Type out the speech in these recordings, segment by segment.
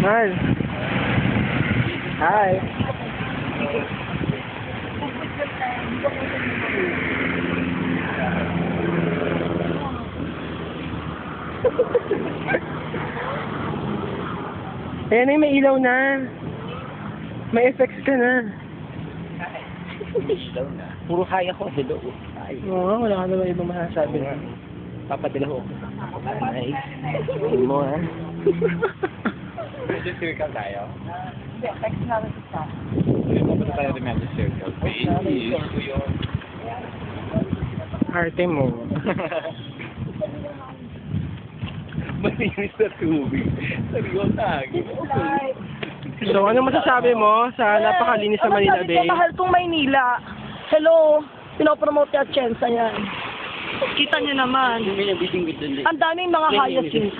Hi. Hi. Ayan ay, may ilaw na. May effects ka na. Ilaw na. Puro hi ako. Hello. Hi. Oo, wala ka naman ibang masasabi na. Papadala ko. Nice. Hindi mo, ha? Magic Circle tayo. Hindi, text namin sa Papunta tayo sa Magic Circle. Baby. Arte mo. Malinis na tubig. Seryosa. So, ano masasabi mo sa napakalinis sa Manila Sabi Bay? ko, mahal kong Maynila. Hello, pinopromote yung Atienza yan. Kita niyo naman. Ang daming mga hyacinths.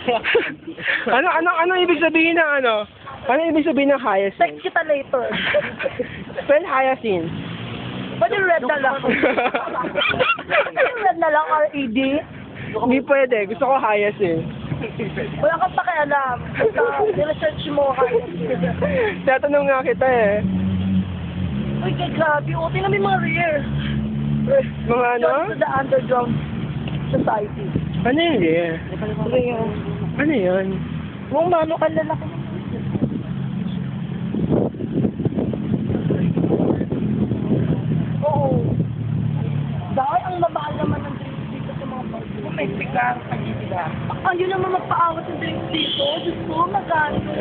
ano ibig sabihin ng ano? Ano ibig sabihin ng hyacinth? Text kita later. Spell hyacinth. Pwede red na lang. Pwede red na lang, R-E-D. Hindi pwede. Gusto ko hyacinth. Wala kang pakialam. Basta, i-research mo hyacinth. Tatanong nga kita eh. Uy, kay grabe. O, tingnan mo yung mga rare. Mga ano? Join to the underground society. Ano yun eh? Rare. Ano yun? Kung mano ka lalaki. Oo. Dahil ang mamahal naman ng drinks dito sa mga bar. May sigar. Ayun naman magpaawat ng drinks dito. Diyos ko, magkano.